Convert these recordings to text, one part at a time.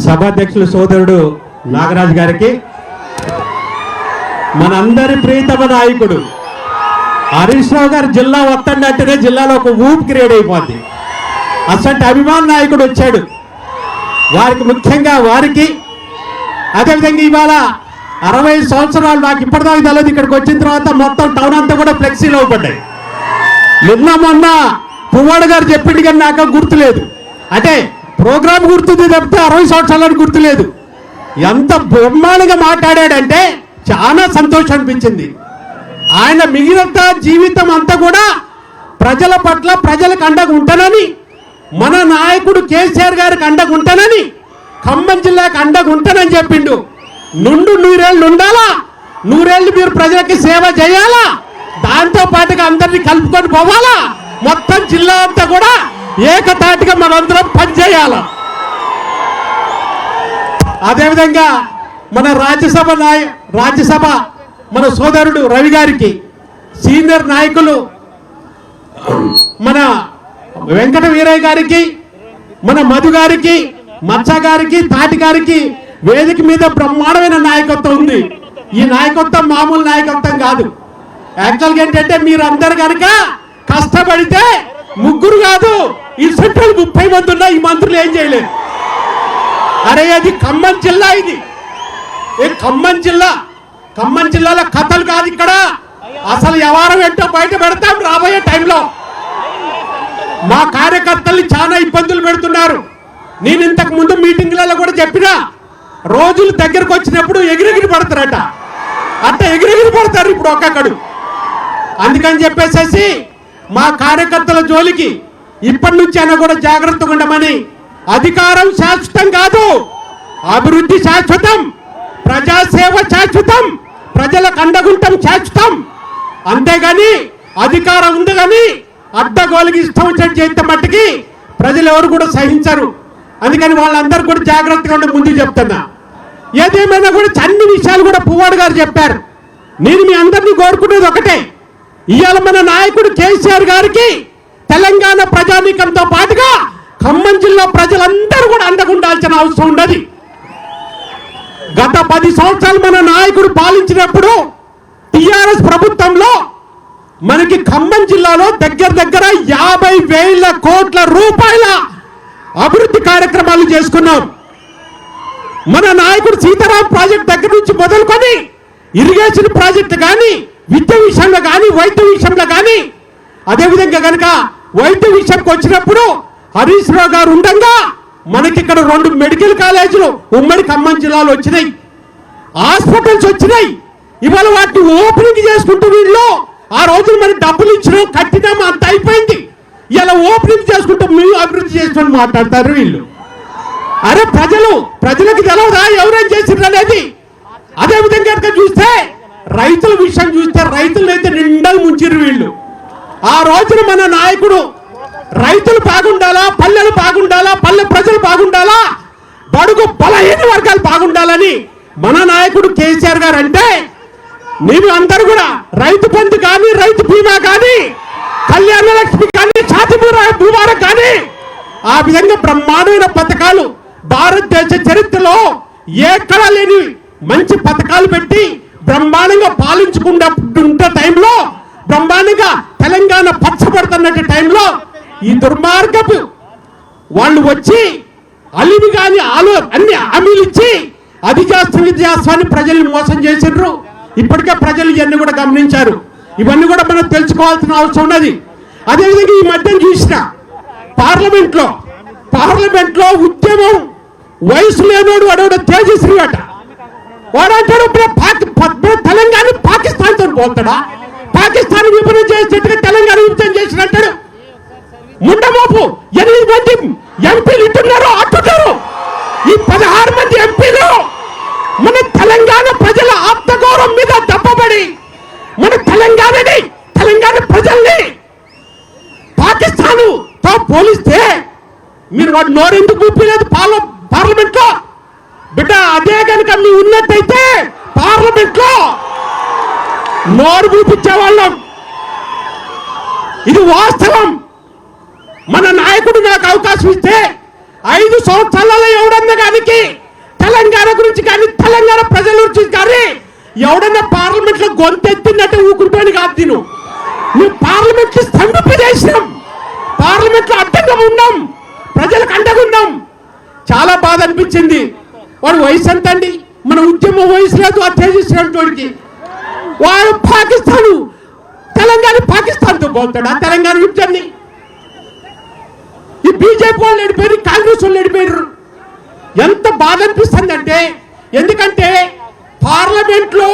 సభాధ్యక్షులు సోదరుడు నాగరాజు గారికి, మనందరి ప్రియతమ నాయకుడు హరీష్ రావు గారు జిల్లా వత్తండి అంటేనే జిల్లాలో ఒక ఊపు క్రియేట్ అయిపోద్ది. అసలు అభిమాన నాయకుడు వచ్చాడు. వారికి ముఖ్యంగా వారికి, అదేవిధంగా ఇవాళ 60 సంవత్సరాలు నాకు ఇప్పటిదాకా తెలియదు. ఇక్కడికి వచ్చిన తర్వాత మొత్తం టౌన్ అంతా కూడా ఫ్లెక్సీలు అవ్వబడ్డాయి. నిన్న మొన్న పువ్వాడు గారు చెప్పింది కానీ నాకు గుర్తులేదు. అంటే ప్రోగ్రామ్ గుర్తుంది తప్పితే 60 సంవత్సరాలకు గుర్తులేదు. ఎంత బ్రహ్మాండంగా మాట్లాడాడంటే చాలా సంతోషం అనిపించింది. ఆయన మిగిలిన జీవితం అంతా కూడా ప్రజల పట్ల ప్రజలకు అండగా ఉంటానని, మన నాయకుడు కేసీఆర్ గారికి అండగా ఉంటానని, ఖమ్మం జిల్లాకు అండగా ఉంటానని చెప్పిండు. నుండు 100 ఏళ్ళు ఉండాలా, 100 ఏళ్ళు మీరు ప్రజలకి సేవ చేయాలా, దాంతో పాటుగా అందరినీ కలుపుకొని పోవాలా, మొత్తం జిల్లా అంతా కూడా ఏకతాటిగా మనందరం పనిచేయాల. అదేవిధంగా మన రాజ్యసభ మన సోదరుడు రవి గారికి, సీనియర్ నాయకులు మన వెంకట వీరయ్య గారికి, మన మధు గారికి, మచ్చ గారికి, తాటి గారికి వేదిక మీద బ్రహ్మాండమైన నాయకత్వం ఉంది. ఈ నాయకత్వం మామూలు నాయకత్వం కాదు. యాక్చువల్గా ఏంటంటే మీరందరు కనుక కష్టపడితే ముగ్గురు కాదు, ఈ సెంట్రల్ 30 మంది ఉన్నా ఈ మంత్రులు ఏం చేయలేదు. అరే అది ఖమ్మం జిల్లా, ఇది ఖమ్మం జిల్లాలో కథలు కాదు. ఇక్కడ అసలు వ్యవహారం ఏంటో బయట పెడతాం రాబోయే టైంలో. మా కార్యకర్తల్ని చాలా ఇబ్బందులు పెడుతున్నారు. నేను ఇంతకు ముందు మీటింగ్లలో కూడా చెప్పినా, రోజులు దగ్గరకు వచ్చినప్పుడు ఎగిరెగిరి పడతారట. అంత ఎగిరెగిరి పడతారు ఇప్పుడు ఒక్కొక్కడు. అందుకని చెప్పేసేసి మా కార్యకర్తల జోలికి ఇప్పటి నుంచి అయినా కూడా జాగ్రత్తగా ఉండమని. అధికారం శాశ్వతం కాదు, అభివృద్ధి శాశ్వతం, ప్రజాసేవ శాశ్వతం, ప్రజలకు అండగుంటం శాశ్వతం. అంతేగాని అధికారం ఉంది కానీ అడ్డగోలుకి ఇష్టం వచ్చినట్టు చేస్తే మట్టికి ప్రజలు ఎవరు కూడా సహించరు. అందుకని వాళ్ళందరూ కూడా జాగ్రత్తగా ఉండి ముందు చెప్తున్నా. ఏదేమైనా కూడా అన్ని విషయాలు కూడా పువ్వాడు గారు చెప్పారు. నేను మీ అందరినీ కోరుకునేది ఒకటే, ఇవాళ మన నాయకుడు కేసీఆర్ గారికి తెలంగాణ ప్రజానీకంతో పాటుగా ఖమ్మం జిల్లా ప్రజలందరూ కూడా అండగుండాల్సిన అవసరం ఉన్నది. గత 10 సంవత్సరాలు మన నాయకుడు పాలించినప్పుడు టిఆర్ఎస్ ప్రభుత్వంలో మనకి ఖమ్మం జిల్లాలో దగ్గర 50,000 కోట్ల రూపాయల అభివృద్ధి కార్యక్రమాలు చేసుకున్నాం. మన నాయకుడు సీతారాం ప్రాజెక్ట్ దగ్గర నుంచి మొదలుకొని ఇరిగేషన్ ప్రాజెక్టు కానీ, విద్య విషయంలో కానీ, వైద్య విషయంలో కానీ, అదేవిధంగా కనుక వైద్య విషయంకి వచ్చినప్పుడు హరీష్ రావు గారు ఉండగా మనకి ఇక్కడ 2 మెడికల్ కాలేజీలు ఉమ్మడి ఖమ్మం జిల్లాలో వచ్చినాయి, హాస్పిటల్స్ వచ్చినాయి. ఇవాళ వాటిని ఓపెనింగ్ చేసుకుంటూ వీళ్ళు ఆ రోజులు మరి డబ్బులు ఇచ్చినాం, కట్టినాము, అంత అయిపోయింది. ఇలా ఓపెనింగ్ చేసుకుంటూ మేము అభివృద్ధి చేసుకొని మాట్లాడతారు వీళ్ళు. అరే ప్రజలకు తెలవదా ఎవరేం చేసిండ్రు అనేది? అదేవిధంగా కనుక చూస్తే రైతుల విషయం చూస్తే రైతులు అయితే నిండలు ముంచిరు వీళ్ళు. ఆ రోజున మన నాయకుడు రైతులు బాగుండాలా, పల్లెలు బాగుండాలా, పల్లె ప్రజలు బాగుండాలా, బడుగు బలహీన వర్గాలు బాగుండాలని మన నాయకుడు కేసీఆర్ గారు అంటే, మీరు అందరూ కూడా రైతు బంధు కానీ, రైతు బీమా కానీ, కళ్యాణ లక్ష్మి కానీ, ఛాతి భూమారం కానీ, ఆ విధంగా బ్రహ్మాండమైన పథకాలు భారతదేశ చరిత్రలో ఎక్కడా లేని మంచి పథకాలు పెట్టి బ్రహ్మాండంగా పాలించుకుంటే టైంలో, బ్రహ్మాండంగా తెలంగాణ పచ్చబడుతున్నట్టు టైంలో ఈ దుర్మార్గపు వాళ్ళు వచ్చి అలివి కానీ అన్ని హామీలు ఇచ్చి అది చేస్తామని ప్రజల్ని మోసం చేసిండ్రు. ఇప్పటికే ప్రజలు ఇవన్నీ కూడా గమనించారు. ఇవన్నీ కూడా మనం తెలుసుకోవాల్సిన అవసరం ఉన్నది. అదేవిధంగా ఈ మధ్యన చూసిన పార్లమెంట్లో ఉద్యమం వయసు లేనోడు వాడు తేజస్వి అట. వాడంటాడు తెలంగాణ పాకిస్తాన్ తో పోతాడా, పాకిస్తాన్ విభజన చేసినట్టుగా తెలంగాణ విభజన చేసినట్టాడు. ముండమోపు 8 మంది ఎంపీలు ఇట్టున్నారు, అట్టున్నారు. ఈ 16 మంది ఎంపీలు మన తెలంగాణ ప్రజల ఆత్మగౌరవం మీద దెబ్బపడి మన తెలంగాణ ప్రజల్ని పాకిస్తాన్ తో పోలిస్తే మీరు వాడు నోరెందుకు ఊపిలేదు పార్లమెంట్ లో? బిడ్డ అదే కనుక మీ ఉన్నట్టయితే పార్లమెంట్ లో నోరు ఊపించేవాళ్ళం. ఇది వాస్తవం. మన నాయకుడు నాకు అవకాశం ఇస్తే 5 సంవత్సరాలలో ఎవడన్నా కానీ తెలంగాణ గురించి కానీ తెలంగాణ ప్రజల గురించి కానీ ఎవడన్నా పార్లమెంట్ లో గొంతెత్తినట్టు ఊకుంటాను కాదు నేను. మేము పార్లమెంట్ స్తంభింపజేసినాం, పార్లమెంట్ లో అడ్డంగా ఉన్నాం, ప్రజలకు అండగా ఉన్నాం. చాలా బాధ అనిపించింది. వాడు వయసు ఎంత అండి? మన ఉద్యమం వయసు లేదు ఆ తేజస్వి. వాడు పాకిస్తాను తెలంగాణ పాకిస్తాన్తో పోతాడు. ఆ తెలంగాణ విభజనని ఈ బీజేపీ వాళ్ళు నడిపోయారు, కాంగ్రెస్ వాళ్ళు నడిపోయారు. ఎంత బాధ అనిపిస్తుంది అంటే, ఎందుకంటే పార్లమెంట్ లో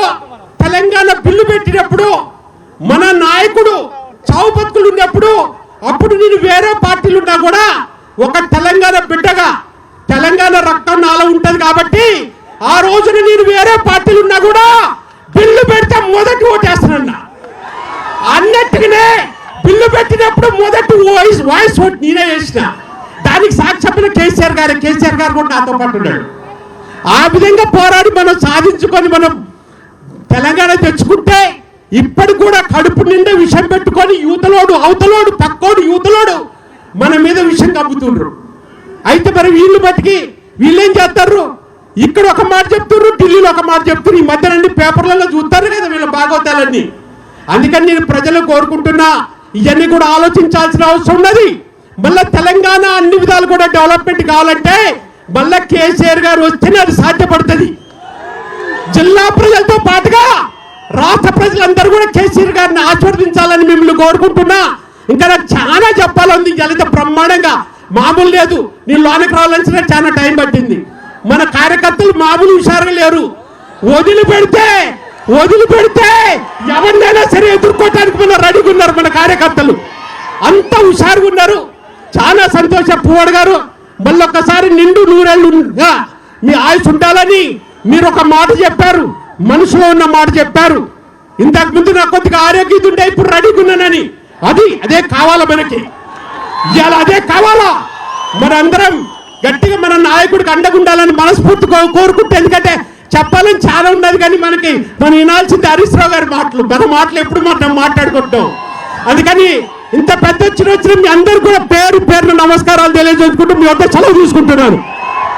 తెలంగాణ బిల్లు పెట్టినప్పుడు మన నాయకుడు చావు బతుకులు ఉన్నప్పుడు, అప్పుడు నేను వేరే పార్టీలు ఉన్నా కూడా ఒక తెలంగాణ బిడ్డగా తెలంగాణ రక్తం నాలో ఉంటది కాబట్టి ఆ రోజున నేను వేరే పార్టీలు ఉన్నా కూడా బిల్లు పెడితే మొదటి ఓటేస్తానన్నా. అన్నట్టుగానే బిల్లు పెట్టినప్పుడు మొదటి వాయిస్ ఓటు నేనే వేసిన. దానికి సాక్ష్యమైన కేసీఆర్ గారు కూడా నాతో పాటు ఉన్నాడు. ఆ విధంగా పోరాడి మనం సాధించుకొని మనం తెలంగాణ తెచ్చుకుంటే ఇప్పటి కూడా కడుపు నిండా విషయం పెట్టుకొని యూతలోడు అవతలోడు పక్కోడు యూతలోడు మన మీద విషయం కమ్ముతుండ్రు. అయితే మరి వీళ్ళు బతికి వీళ్ళేం చేస్తారు? ఇక్కడ ఒక మాట చెప్తున్నారు, ఢిల్లీలో ఒక మాట చెప్తున్నారు. ఈ మధ్య నుండి పేపర్లలో చూస్తారు కదా వీళ్ళ భాగవతాలన్నీ. అందుకని నేను ప్రజలు కోరుకుంటున్నా, ఇవన్నీ కూడా ఆలోచించాల్సిన అవసరం ఉన్నది. మళ్ళా తెలంగాణ అన్ని విధాలు కూడా డెవలప్మెంట్ కావాలంటే మళ్ళా కేసీఆర్ గారు వస్తేనే అది సాధ్యపడుతుంది. జిల్లా ప్రజలతో పాటుగా రాష్ట్ర ప్రజలందరూ కూడా కేసీఆర్ గారిని ఆశీర్వదించాలని మిమ్మల్ని కోరుకుంటున్నా. ఇంకా నాకు చాలా చెప్పాలని ఎంత బ్రహ్మాండంగా మామూలు లేదు. నేను లోనికి రావాలని చాలా టైం పట్టింది. మన కార్యకర్తలు మామూలు హుషారుగా లేరు. వదిలిపెడితే ఎవరినైనా సరే ఎదుర్కోవటానికి మన రెడీగా ఉన్నారు మన కార్యకర్తలు. అంత హుషారుగా ఉన్నారు. చాలా సంతోషం. పువ్వాడు గారు మళ్ళీ ఒక్కసారి నిండు 100 ఏళ్ళుగా మీ ఆయుష్ ఉండాలని మీరు ఒక మాట చెప్పారు, మనసులో ఉన్న మాట చెప్పారు. ఇంతకు ముందు నాకు కొద్దిగా ఆరోగ్యం ఉండే, ఇప్పుడు రెడీగా ఉన్నానని. అదే కావాలా మనకి, ఇవాళ అదే కావాలా. మనందరం గట్టిగా మన నాయకుడికి అండగా ఉండాలని మనస్ఫూర్తి కోరుకుంటే, ఎందుకంటే చెప్పాలని చాలా ఉన్నది కానీ మనం వినాల్సింది హరీష్ రావు గారి మాటలు. మన మాటలు ఎప్పుడు మనం మాట్లాడుకుంటాం. అందుకని ఇంత పెద్ద వచ్చిన మీ అందరూ కూడా పేరున నమస్కారాలు తెలియజేసుకుంటూ మీ వద్ద సెలవు తీసుకుంటున్నాను.